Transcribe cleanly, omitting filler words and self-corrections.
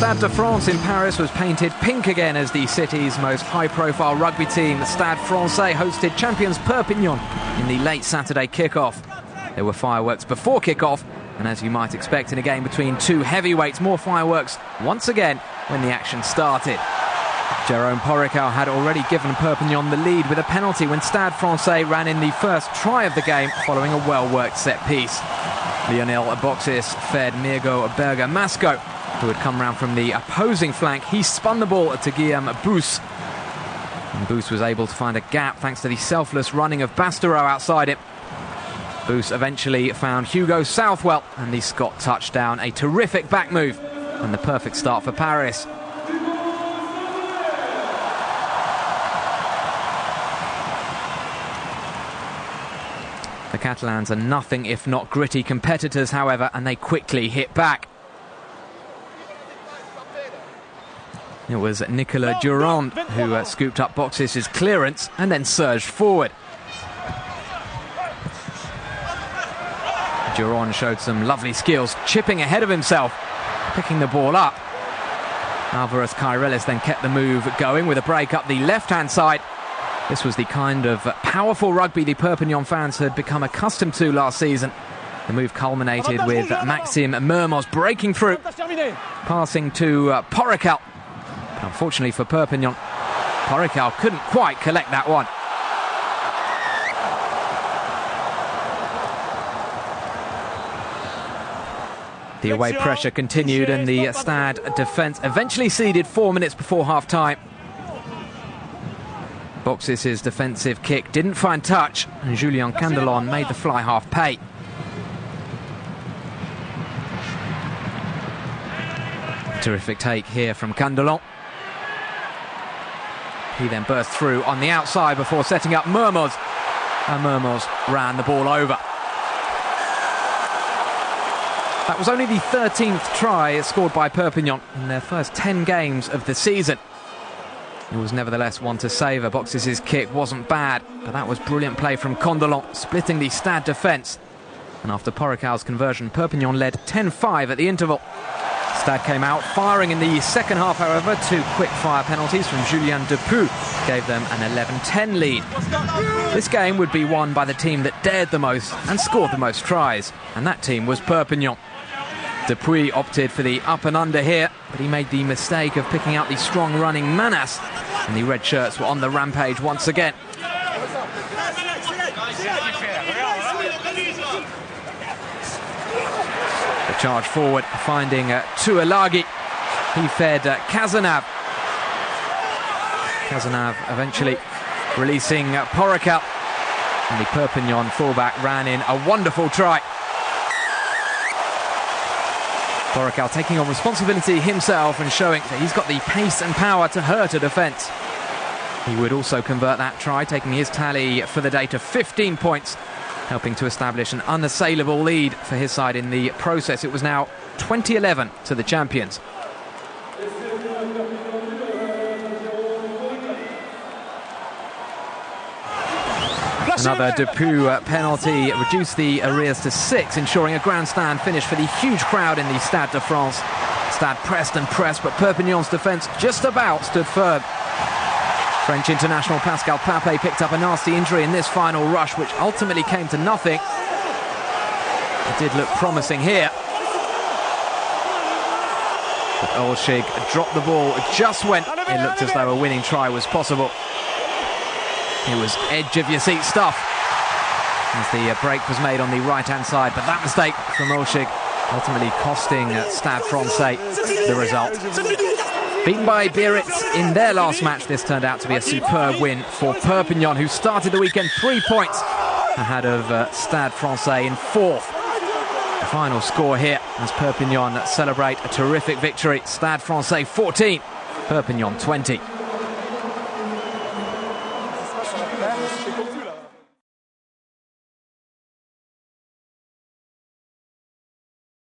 Stade France in Paris was painted pink again as the city's most high-profile rugby team, Stade Francais, hosted champions Perpignan in the late Saturday kickoff. There were fireworks before kickoff, and as you might expect in a game between two heavyweights, more fireworks once again when the action started. Jérôme Porrical had already given Perpignan the lead with a penalty when Stade Francais ran in the first try of the game following a well-worked set-piece. Lionel Boxis fed Mirgo Bergamasco, who had come round from the opposing flank. He spun the ball to Guillaume Bous. And Bous was able to find a gap thanks to the selfless running of Bastereau outside him. Bous eventually found Hugo Southwell, and the Scot touched down a terrific back move and the perfect start for Paris. The Catalans are nothing if not gritty competitors, however, and they quickly hit back. It was Nicolas Durand who scooped up Boxis' clearance and then surged forward. Durand showed some lovely skills, chipping ahead of himself, picking the ball up. Alvarez Kairelis then kept the move going with a break up the left-hand side. This was the kind of powerful rugby the Perpignan fans had become accustomed to last season. The move culminated with Maxime Mermoz breaking through, passing to Porrical. Unfortunately for Perpignan, Porrical couldn't quite collect that one. The away pressure continued and the Stade defence eventually ceded 4 minutes before half-time. Boxis' defensive kick didn't find touch, and Julien Candelon made the fly half pay. Terrific take here from Candelon. He then burst through on the outside before setting up Mermoz, and Mermoz ran the ball over. That was only the 13th try scored by Perpignan in their first 10 games of the season. It was nevertheless one to savour. Boxis' kick wasn't bad, but that was brilliant play from Candelon, splitting the Stade defence. And after Porrical's conversion, Perpignan led 10-5 at the interval. Stade came out firing in the second half, however. 2 quick-fire penalties from Julien Depew gave them an 11-10 lead. This game would be won by the team that dared the most and scored the most tries, and that team was Perpignan. Depuy opted for the up and under here, but he made the mistake of picking out the strong running Manas, and the red shirts were on the rampage once again. The charge forward, finding Tuilagi. He fed Cazenave. Cazenave eventually releasing Porrical, and the Perpignan fullback ran in a wonderful try. Porrical taking on responsibility himself and showing that he's got the pace and power to hurt a defence. He would also convert that try, taking his tally for the day to 15 points, helping to establish an unassailable lead for his side in the process. It was now 20-11 to the champions. Another Depew penalty reduced the arrears to 6, ensuring a grandstand finish for the huge crowd in the Stade de France. Stade pressed and pressed, but Perpignan's defence just about stood firm. French international Pascal Papé picked up a nasty injury in this final rush, which ultimately came to nothing. It did look promising here, but Olschig dropped the ball just when it looked as though a winning try was possible. It was edge-of-your-seat stuff as the break was made on the right-hand side, but that mistake from Olschig ultimately costing Stade Francais the result. Beaten by Biarritz in their last match, this turned out to be a superb win for Perpignan, who started the weekend 3 points ahead of Stade Francais in 4th. The final score here as Perpignan celebrate a terrific victory. Stade Francais 14, Perpignan 20.